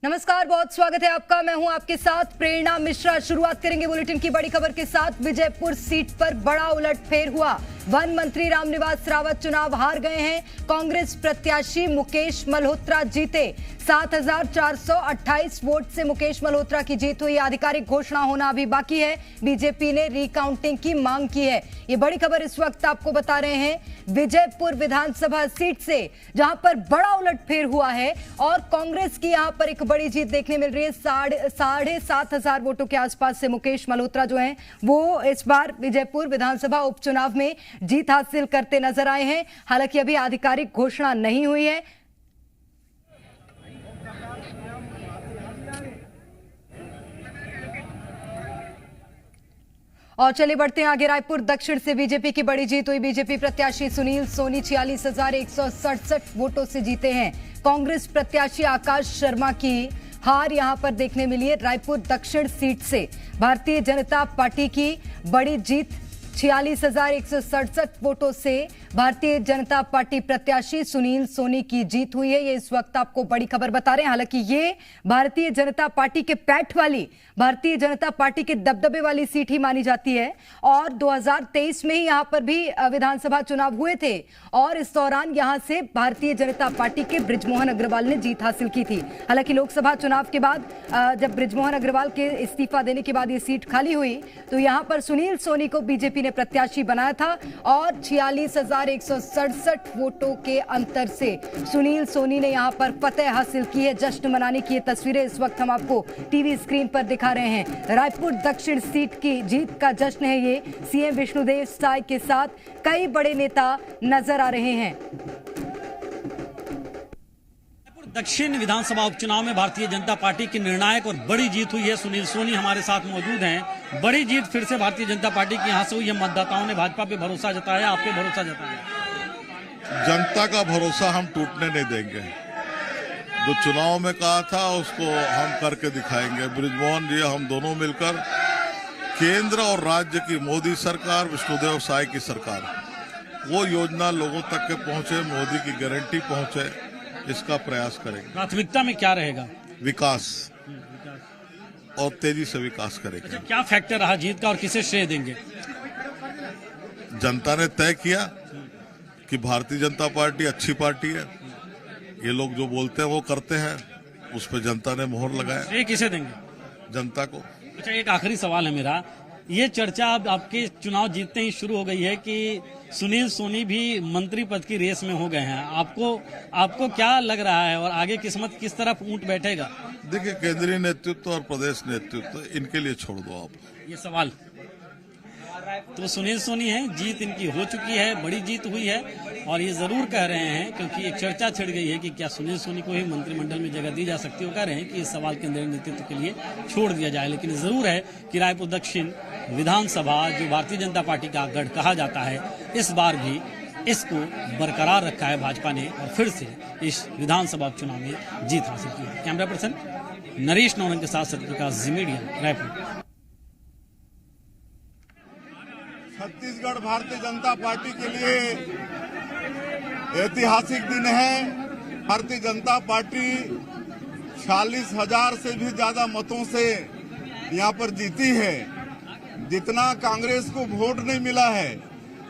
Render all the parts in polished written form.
नमस्कार, बहुत स्वागत है आपका। मैं हूं आपके साथ प्रेरणा मिश्रा। शुरुआत करेंगे बुलेटिन की बड़ी खबर के साथ। विजयपुर सीट पर बड़ा उलटफेर हुआ। वन मंत्री रामनिवास रावत चुनाव हार गए हैं। कांग्रेस प्रत्याशी मुकेश मल्होत्रा जीते। 7,428 वोट से मुकेश मल्होत्रा की जीत हुई। आधिकारिक घोषणा होना अभी बाकी है। बीजेपी ने रिकाउंटिंग की मांग की है। ये बड़ी खबर इस वक्त आपको बता रहे हैं विजयपुर विधानसभा सीट से, जहां पर बड़ा उलटफेर हुआ है और कांग्रेस की यहां पर एक बड़ी जीत देखने मिल रही है। 7,500 वोटों के आसपास से मुकेश मल्होत्रा जो हैं वो इस बार विजयपुर विधानसभा उपचुनाव में जीत हासिल करते नजर आए हैं। हालांकि अभी आधिकारिक घोषणा नहीं हुई है। और चलिए बढ़ते हैं आगे। रायपुर दक्षिण से बीजेपी की बड़ी जीत हुई। बीजेपी प्रत्याशी सुनील सोनी 46,167 वोटों से जीते हैं। कांग्रेस प्रत्याशी आकाश शर्मा की हार यहां पर देखने मिली है। रायपुर दक्षिण सीट से भारतीय जनता पार्टी की बड़ी जीत। 46,167 वोटों से भारतीय जनता पार्टी प्रत्याशी सुनील सोनी की जीत हुई है। ये इस वक्त आपको बड़ी खबर बता रहे हैं। हालांकि ये भारतीय जनता पार्टी के पैठ वाली, भारतीय जनता पार्टी के दबदबे वाली सीट ही मानी जाती है। और 2023 में ही यहां पर भी विधानसभा चुनाव हुए थे और इस दौरान यहां से भारतीय जनता पार्टी के बृजमोहन अग्रवाल ने जीत हासिल की थी। हालांकि लोकसभा चुनाव के बाद जब बृजमोहन अग्रवाल के इस्तीफा देने के बाद ये सीट खाली हुई तो यहां पर सुनील सोनी को बीजेपी ने प्रत्याशी बनाया था और 46,167 वोटों के अंतर से सुनील सोनी ने यहां पर फतेह हासिल की है। जश्न मनाने की ये तस्वीरें इस वक्त हम आपको टीवी स्क्रीन पर दिखा रहे हैं। रायपुर दक्षिण सीट की जीत का जश्न है ये। सीएम विष्णुदेव साय के साथ कई बड़े नेता नजर आ रहे हैं। दक्षिण विधानसभा उपचुनाव में भारतीय जनता पार्टी की निर्णायक और बड़ी जीत हुई है। सुनील सोनी हमारे साथ मौजूद हैं। बड़ी जीत फिर से भारतीय जनता पार्टी की यहां से हुई है। मतदाताओं ने भाजपा पे भरोसा जताया, आप पे भरोसा जताया। जनता का भरोसा हम टूटने नहीं देंगे। जो चुनाव में कहा था उसको हम करके दिखाएंगे। बृजमोहन जी हम दोनों मिलकर केंद्र और राज्य की मोदी सरकार, विष्णुदेव साय की सरकार, वो योजना लोगों तक के पहुंचे, मोदी की गारंटी पहुंचे, इसका प्रयास करेंगे। प्राथमिकता में क्या रहेगा? विकास और तेजी से विकास करेंगे। अच्छा, क्या फैक्टर रहा जीत का और किसे श्रेय देंगे? जनता ने तय किया कि भारतीय जनता पार्टी अच्छी पार्टी है। ये लोग जो बोलते हैं वो करते हैं, उस पर जनता ने मोहर लगाया। श्रेय किसे देंगे? जनता को। अच्छा, एक आखिरी सवाल है मेरा। ये चर्चा अब आपके चुनाव जीतते ही शुरू हो गई है कि सुनील सोनी भी मंत्री पद की रेस में हो गए हैं। आपको क्या लग रहा है और आगे किस्मत किस तरफ ऊंट बैठेगा? देखिए, केंद्रीय नेतृत्व और प्रदेश नेतृत्व इनके लिए छोड़ दो आप ये सवाल। तो सुनील सोनी है, जीत इनकी हो चुकी है, बड़ी जीत हुई है और ये जरूर कह रहे हैं, क्योंकि एक चर्चा छिड़ गई है कि क्या सुनील सोनी को ही मंत्रिमंडल में जगह दी जा सकती है। वो कह रहे हैं कि इस सवाल केंद्रीय नेतृत्व के लिए छोड़ दिया जाए। लेकिन जरूर है कि रायपुर दक्षिण विधानसभा जो भारतीय जनता पार्टी का गढ़ कहा जाता है, इस बार भी इसको बरकरार रखा है भाजपा ने और फिर से इस विधानसभा चुनाव में जीत हासिल की है। कैमरा पर्सन नरेश नौरंग के साथ सत्यप्रकाश जी मीडिया, रायपुर। छत्तीसगढ़ भारतीय जनता पार्टी के लिए ऐतिहासिक दिन है। भारतीय जनता पार्टी 46,000 से भी ज्यादा मतों से यहाँ पर जीती है। जितना कांग्रेस को वोट नहीं मिला है,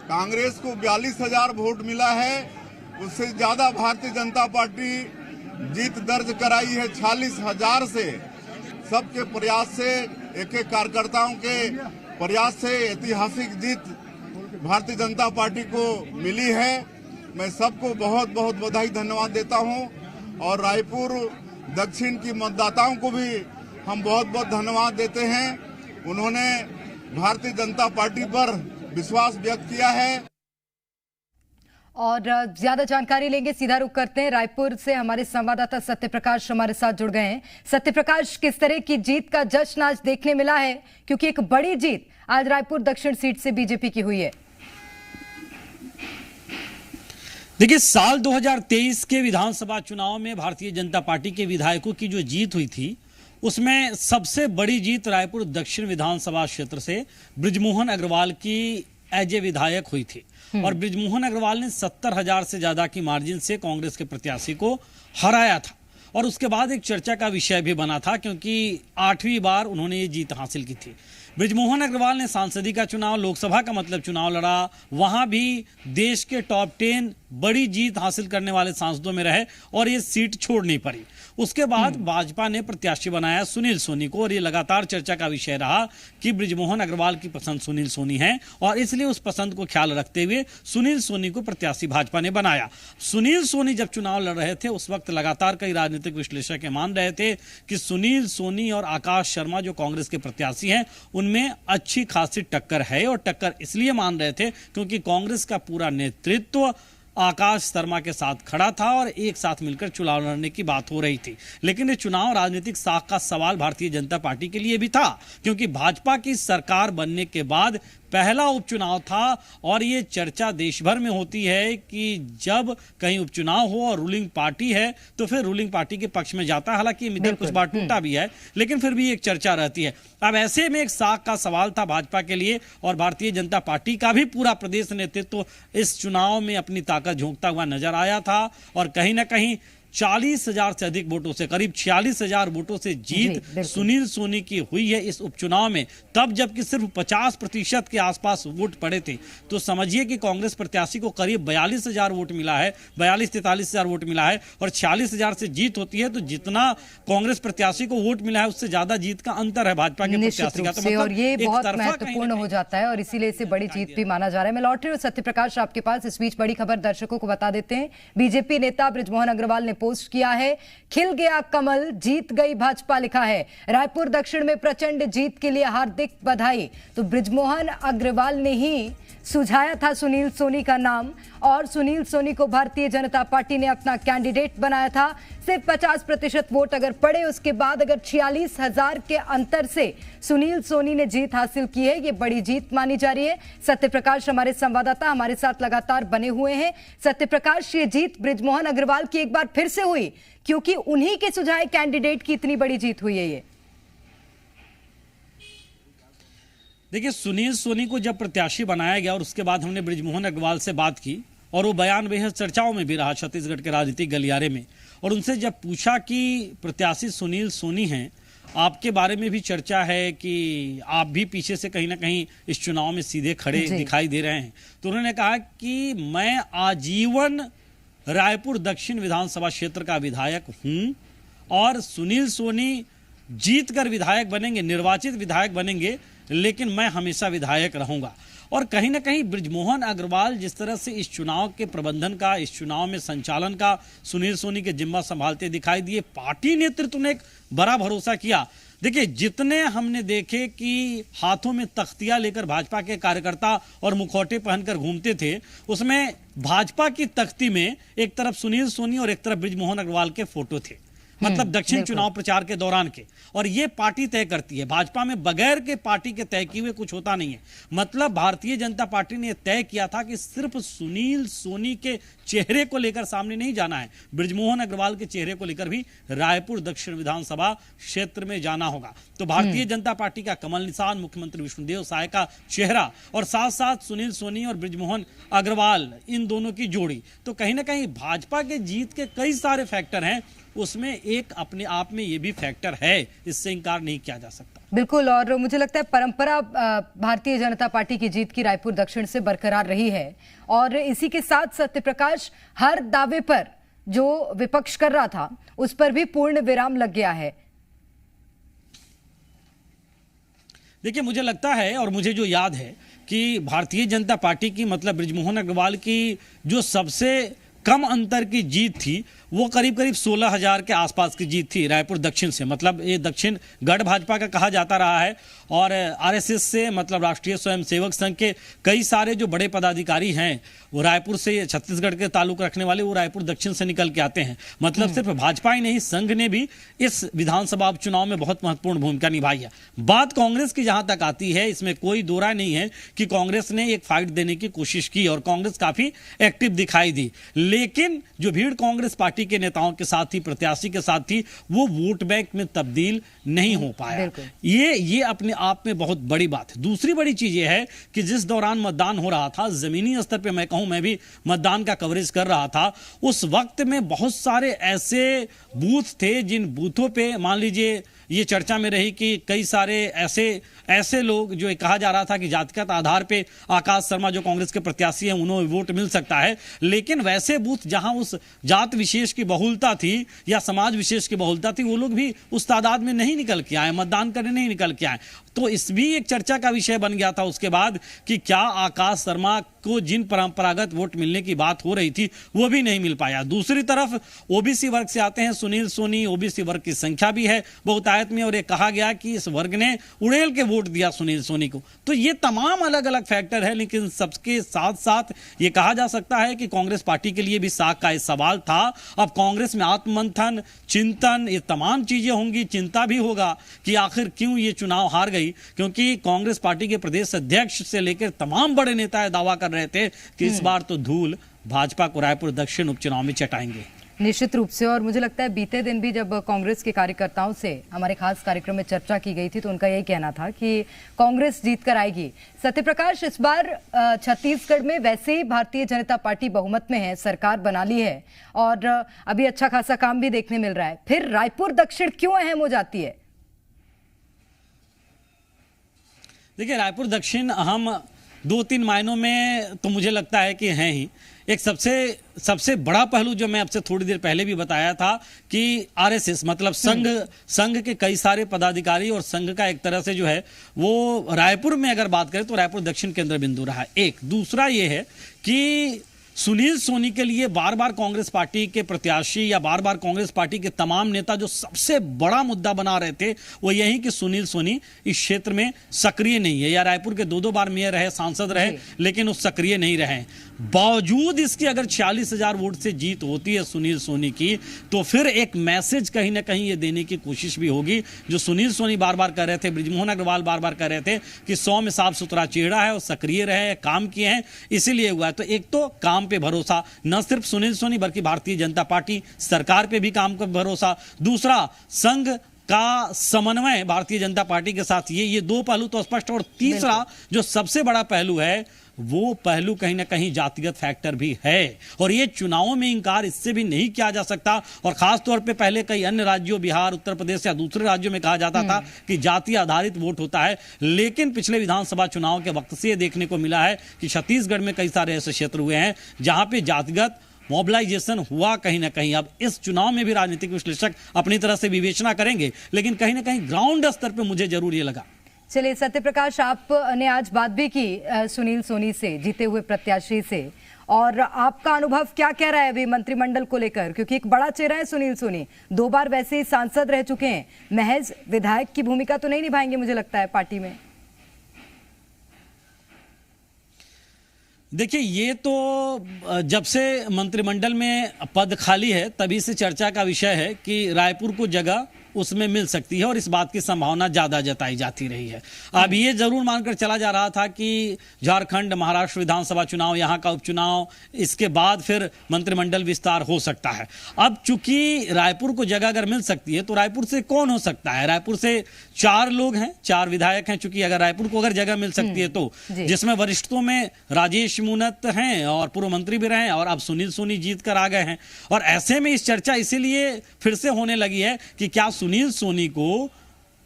कांग्रेस को 42,000 वोट मिला है, उससे ज्यादा भारतीय जनता पार्टी जीत दर्ज कराई है 46,000 से। सबके प्रयास से, एक एक कार्यकर्ताओं के प्रयास से ऐतिहासिक जीत भारतीय जनता पार्टी को मिली है। मैं सबको बहुत बहुत बधाई धन्यवाद देता हूं और रायपुर दक्षिण की मतदाताओं को भी हम बहुत बहुत धन्यवाद देते हैं। उन्होंने भारतीय जनता पार्टी पर विश्वास व्यक्त किया है। और ज्यादा जानकारी लेंगे, सीधा रुख करते हैं। रायपुर से हमारे संवाददाता सत्यप्रकाश हमारे साथ जुड़ गए हैं। सत्यप्रकाश, किस तरह की जीत का जश्न आज देखने मिला है, क्योंकि एक बड़ी जीत आज रायपुर दक्षिण सीट से बीजेपी की हुई है? देखिए, साल 2023 के विधानसभा चुनाव में भारतीय जनता पार्टी के विधायकों की जो जीत हुई थी, उसमें सबसे बड़ी जीत रायपुर दक्षिण विधानसभा क्षेत्र से बृजमोहन अग्रवाल की एज ए विधायक हुई थी और बृजमोहन अग्रवाल ने 70,000 से ज्यादा की मार्जिन से कांग्रेस के प्रत्याशी को हराया था और उसके बाद एक चर्चा का विषय भी बना था, क्योंकि 8वीं बार उन्होंने ये जीत हासिल की थी। बृजमोहन अग्रवाल ने सांसदी का चुनाव, लोकसभा का मतलब चुनाव लड़ा, वहां भी देश के टॉप 10 बड़ी जीत हासिल करने वाले सांसदों में रहे और ये सीट छोड़नी पड़ी। उसके बाद भाजपा ने प्रत्याशी बनाया सुनील सोनी को, और ये लगातार चर्चा का विषय रहा कि बृजमोहन अग्रवाल की पसंद सुनील सोनी है और इसलिए उस पसंद को ख्याल रखते हुए सुनील सोनी को प्रत्याशी भाजपा ने बनाया। सुनील सोनी जब चुनाव लड़ रहे थे उस वक्त लगातार कई राजनीतिक विश्लेषक मान रहे थे कि सुनील सोनी और आकाश शर्मा जो कांग्रेस के प्रत्याशी हैं उनमें अच्छी खासी टक्कर है, और टक्कर इसलिए मान रहे थे क्योंकि कांग्रेस का पूरा नेतृत्व आकाश शर्मा के साथ खड़ा था और एक साथ मिलकर चुनाव लड़ने की बात हो रही थी। लेकिन ये चुनाव राजनीतिक साख का सवाल भारतीय जनता पार्टी के लिए भी था, क्योंकि भाजपा की सरकार बनने के बाद पहला उपचुनाव था और ये चर्चा देश भर में होती है कि जब कहीं उपचुनाव हो और रूलिंग पार्टी है तो फिर रूलिंग पार्टी के पक्ष में जाता है। हालांकि मित्र कुछ बार टूटा भी है, लेकिन फिर भी एक चर्चा रहती है। अब ऐसे में एक साख का सवाल था भाजपा के लिए, और भारतीय जनता पार्टी का भी पूरा प्रदेश नेतृत्व इस चुनाव में अपनी ताकत झोंकता हुआ नजर आया था, और कहीं ना कहीं 40,000 से अधिक वोटों से, करीब 46,000 वोटों से जीत सुनील सोनी की हुई है इस उपचुनाव में। तब जबकि सिर्फ 50% के आसपास वोट पड़े थे, तो समझिए कि कांग्रेस प्रत्याशी को करीब 42,000 वोट मिला है, 42-43,000 वोट मिला है, और 46,000 से जीत होती है तो जितना कांग्रेस प्रत्याशी को वोट मिला है उससे ज्यादा जीत का अंतर है भाजपा के प्रत्याशी का। तो मतलब और ये बहुत महत्वपूर्ण हो जाता है और इसीलिए इसे बड़ी जीत भी माना जा रहा है। मैं लौट रही हूँ सत्य प्रकाश आपके पास। इस बीच बड़ी खबर दर्शकों को बता देते हैं। बीजेपी नेता बृजमोहन अग्रवाल ने पोस्ट किया है, खिल गया कमल, जीत गई भाजपा, लिखा है। रायपुर दक्षिण में प्रचंड जीत के लिए हार्दिक बधाई। तो बृजमोहन अग्रवाल ने ही सुझाया था सुनील सोनी का नाम, और सुनील सोनी को भारतीय जनता पार्टी ने अपना कैंडिडेट बनाया था। सिर्फ 50% वोट अगर पड़े, उसके बाद अगर 46,000 के अंतर से सुनील सोनी ने जीत हासिल की है, ये बड़ी जीत मानी जा रही है। सत्य प्रकाश हमारे संवाददाता हमारे साथ लगातार बने हुए हैं। सत्य प्रकाश, ये जीत बृजमोहन अग्रवाल की एक बार फिर से हुई, क्योंकि उन्हीं के सुझाए कैंडिडेट की इतनी बड़ी जीत हुई है। ये देखिए, सुनील सोनी को जब प्रत्याशी बनाया गया और उसके बाद हमने बृजमोहन अग्रवाल से बात की, और वो बयान बेहद चर्चाओं में भी रहा छत्तीसगढ़ के राजनीतिक गलियारे में, और उनसे जब पूछा कि प्रत्याशी सुनील सोनी हैं, आपके बारे में भी चर्चा है कि आप भी पीछे से कहीं ना कहीं इस चुनाव में सीधे खड़े दिखाई दे रहे हैं, तो उन्होंने कहा कि मैं आजीवन रायपुर दक्षिण विधानसभा क्षेत्र का विधायक हूं, और सुनील सोनी जीतकर विधायक बनेंगे, निर्वाचित विधायक बनेंगे, लेकिन मैं हमेशा विधायक रहूंगा। और कहीं ना कहीं बृजमोहन अग्रवाल जिस तरह से इस चुनाव के प्रबंधन का, इस चुनाव में संचालन का सुनील सोनी के जिम्मा संभालते दिखाई दिए। पार्टी नेतृत्व ने एक बड़ा भरोसा किया। देखिए, जितने हमने देखे कि हाथों में तख्तियां लेकर भाजपा के कार्यकर्ता और मुखौटे पहनकर घूमते थे, उसमें भाजपा की तख्ती में एक तरफ सुनील सोनी और एक तरफ बृजमोहन अग्रवाल के फोटो थे, मतलब दक्षिण चुनाव प्रचार के दौरान के। और ये पार्टी तय करती है, भाजपा में बगैर के पार्टी के तय किए हुए कुछ होता नहीं है। मतलब भारतीय जनता पार्टी ने तय किया था कि सिर्फ सुनील सोनी के चेहरे को लेकर सामने नहीं जाना है, बृजमोहन अग्रवाल के चेहरे को लेकर भी रायपुर दक्षिण विधानसभा क्षेत्र में जाना होगा। तो भारतीय जनता पार्टी का कमल निशान, मुख्यमंत्री विष्णुदेव साय का चेहरा, और साथ साथ सुनील सोनी और बृजमोहन अग्रवाल, इन दोनों की जोड़ी। तो कहीं ना कहीं भाजपा के जीत के कई सारे फैक्टर हैं, उसमें एक अपने आप में ये भी फैक्टर है, इससे इंकार नहीं किया जा सकता। बिल्कुल, और मुझे लगता है परंपरा भारतीय जनता पार्टी की जीत की रायपुर दक्षिण से बरकरार रही है, और इसी के साथ सत्य प्रकाश, हर दावे पर जो विपक्ष कर रहा था उस पर भी पूर्ण विराम लग गया है। देखिए, मुझे लगता है और मुझे जो याद है कि भारतीय जनता पार्टी की, मतलब बृजमोहन अग्रवाल की जो सबसे कम अंतर की जीत थी, वो करीब 16,000 के आसपास की जीत थी रायपुर दक्षिण से। मतलब ये दक्षिण गढ़ भाजपा का कहा जाता रहा है, और आरएसएस से, मतलब राष्ट्रीय स्वयंसेवक संघ के कई सारे जो बड़े पदाधिकारी हैं वो रायपुर से, छत्तीसगढ़ के ताल्लुक रखने वाले, वो रायपुर दक्षिण से निकल के आते हैं। मतलब सिर्फ भाजपा ही नहीं, संघ ने भी इस विधानसभा उपचुनाव में बहुत महत्वपूर्ण भूमिका निभाई है। बात कांग्रेस की जहां तक आती है, इसमें कोई दो राय नहीं है कि कांग्रेस ने एक फाइट देने की कोशिश की और कांग्रेस काफी एक्टिव दिखाई दी, लेकिन जो भीड़ कांग्रेस पार्टी के नेताओं के साथ थी, प्रत्याशी के साथ थी, वो वोट बैंक में तब्दील नहीं हो पाया। ये अपने आप में बहुत बड़ी बात है। दूसरी बड़ी चीज ये है कि जिस दौरान मतदान हो रहा था, जमीनी स्तर पे मैं कहूं, मैं भी मतदान का कवरेज कर रहा था, उस वक्त में बहुत सारे ऐसे बूथ थे जिन बूथों पे मान लीजिए ये चर्चा में रही कि कई सारे ऐसे लोग जो कहा जा रहा था कि जातिगत आधार पे आकाश शर्मा जो कांग्रेस के प्रत्याशी हैं उन्हें वोट मिल सकता है, लेकिन वैसे बूथ जहां उस जात विशेष की बहुलता थी या समाज विशेष की बहुलता थी, वो लोग भी उस तादाद में नहीं निकल के आए, मतदान करने नहीं निकल के आए। तो इस भी एक चर्चा का विषय बन गया था उसके बाद कि क्या आकाश शर्मा को जिन परंपरागत वोट मिलने की बात हो रही थी वो भी नहीं मिल पाया। दूसरी तरफ ओबीसी वर्ग से आते हैं सुनील सोनी, ओबीसी वर्ग की संख्या भी है बहुतायत में, और ये कहा गया कि इस वर्ग ने उड़ेल के वोट दिया सुनील सोनी को। तो ये तमाम अलग अलग फैक्टर है, लेकिन सबके साथ साथ ये कहा जा सकता है कि कांग्रेस पार्टी के लिए भी साख का सवाल था। अब कांग्रेस में आत्ममंथन, चिंतन, ये तमाम चीजें होंगी, चिंता भी होगा कि आखिर क्यों ये चुनाव हार गई, क्योंकि कांग्रेस पार्टी के प्रदेश अध्यक्ष से लेकर तमाम बड़े नेता दावा कर रहे थे कि इस बार तो धूल भाजपा को रायपुर दक्षिण उपचुनाव में चटाएंगे। निश्चित रूप से। और मुझे लगता है बीते दिन भी जब कांग्रेस के कार्यकर्ताओं से हमारे खास कार्यक्रम में चर्चा की गई थी तो उनका यही कहना था कि कांग्रेस जीत कर आएगी। सत्यप्रकाश, इस बार छत्तीसगढ़ में वैसे ही भारतीय जनता पार्टी बहुमत में है, सरकार बना ली है और अभी अच्छा खासा काम भी देखने मिल रहा है, फिर रायपुर दक्षिण क्यों अहम हो जाती है? देखिए, रायपुर दक्षिण अहम 2-3 मायनों में तो मुझे लगता है कि हैं ही। एक सबसे बड़ा पहलू जो मैं आपसे थोड़ी देर पहले भी बताया था कि आरएसएस मतलब संघ के कई सारे पदाधिकारी और संघ का एक तरह से जो है वो रायपुर में अगर बात करें तो रायपुर दक्षिण केंद्र बिंदु रहा है। एक दूसरा ये है कि सुनील सोनी के लिए बार बार कांग्रेस पार्टी के प्रत्याशी या बार बार कांग्रेस पार्टी के तमाम नेता जो सबसे बड़ा मुद्दा बना रहे थे वो यही कि सुनील सोनी इस क्षेत्र में सक्रिय नहीं है, या रायपुर के 2-2 बार मेयर रहे, सांसद रहे, लेकिन वो सक्रिय नहीं रहे। बावजूद इसकी अगर 40,000 वोट से जीत होती है सुनील सोनी की, तो फिर एक मैसेज कहीं ना कहीं ये देने की कोशिश भी होगी जो सुनील सोनी बार बार कर रहे थे, बृजमोहन अग्रवाल बार बार कर रहे थे कि 100 में साफ सुथरा चेहरा है और सक्रिय रहे, काम किए हैं, इसीलिए हुआ है। तो एक तो काम पे भरोसा, न सिर्फ सुनील सोनी बल्कि भारतीय जनता पार्टी सरकार पे भी काम का भरोसा, दूसरा संघ का समन्वय भारतीय जनता पार्टी के साथ, ये 2 पहलू तो स्पष्ट। और तीसरा जो सबसे बड़ा पहलू है वो पहलू कहीं ना कहीं जातिगत फैक्टर भी है, और ये चुनावों में इंकार इससे भी नहीं किया जा सकता। और खास तौर पे पहले कई अन्य राज्यों, बिहार, उत्तर प्रदेश या दूसरे राज्यों में कहा जाता था कि जाति आधारित वोट होता है, लेकिन पिछले विधानसभा चुनाव के वक्त से ये देखने को मिला है कि छत्तीसगढ़ में कई सारे ऐसे क्षेत्र हुए हैं जहां पे जातिगत मोबिलाइजेशन हुआ कहीं ना कहीं। अब इस चुनाव में भी राजनीतिक विश्लेषक अपनी तरह से विवेचना करेंगे, लेकिन कहीं ना कहीं ग्राउंड स्तर पर मुझे जरूर ये लगा। चलिए सत्यप्रकाश, आपने आज बात भी की सुनील सोनी से, जीते हुए प्रत्याशी से, और आपका अनुभव क्या कह रहा है अभी मंत्रिमंडल को लेकर, क्योंकि एक बड़ा चेहरा है सुनील सोनी, 2 बार वैसे ही सांसद रह चुके हैं, महज विधायक की भूमिका तो नहीं निभाएंगे मुझे लगता है पार्टी में। देखिए, ये तो जब से मंत्रिमंडल में पद खाली है तभी से चर्चा का विषय है कि रायपुर को जगह उसमें मिल सकती है, और इस बात की संभावना ज्यादा जताई जाती रही है। अब ये जरूर मानकर चला जा रहा था कि झारखंड, महाराष्ट्र विधानसभा चुनाव, यहाँ का उपचुनाव, इसके बाद फिर मंत्रिमंडल विस्तार हो सकता है। अब चूंकि रायपुर को जगह अगर मिल सकती है तो रायपुर से कौन हो सकता है? रायपुर से 4 लोग हैं, 4 विधायक हैं, चूंकि अगर रायपुर को अगर जगह मिल सकती है तो, जिसमें वरिष्ठों में राजेश मूनत हैं और पूर्व मंत्री भी रहे हैं, और अब सुनील सोनी जीत कर आ गए हैं। और ऐसे में इस चर्चा इसीलिए फिर से होने लगी है कि क्या सुनील सोनी को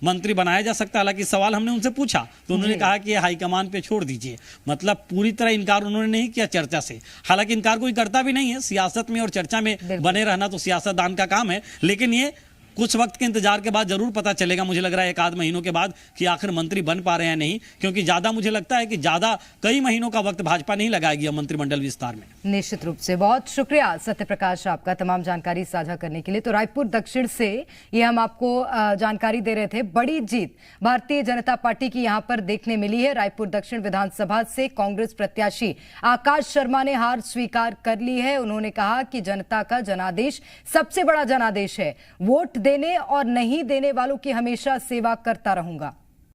मंत्री बनाया जा सकता है। हालांकि सवाल हमने उनसे पूछा तो उन्होंने कहा कि हाईकमान पे छोड़ दीजिए, मतलब पूरी तरह इनकार उन्होंने नहीं किया चर्चा से। हालांकि इनकार कोई करता भी नहीं है, सियासत में और चर्चा में बने रहना तो सियासतदान का काम है, लेकिन ये कुछ वक्त के इंतजार के बाद जरूर पता चलेगा, मुझे लग रहा है 1-8 महीनों के बाद, कि आखिर मंत्री बन पा रहे हैं नहीं, क्योंकि ज्यादा मुझे लगता है कि ज्यादा कई महीनों का वक्त भाजपा नहीं लगाएगी मंत्रिमंडल विस्तार में। निश्चित रूप से। बहुत शुक्रिया सत्यप्रकाश आपका तमाम जानकारी साझा करने के लिए। तो रायपुर दक्षिण से ये हम आपको जानकारी दे रहे थे। बड़ी जीत भारतीय जनता पार्टी की यहां पर देखने मिली है। रायपुर दक्षिण विधानसभा से कांग्रेस प्रत्याशी आकाश शर्मा ने हार स्वीकार कर ली है। उन्होंने कहा कि जनता का जनादेश सबसे बड़ा जनादेश है, वोट देने और नहीं देने वालों की हमेशा सेवा करता रहूंगा।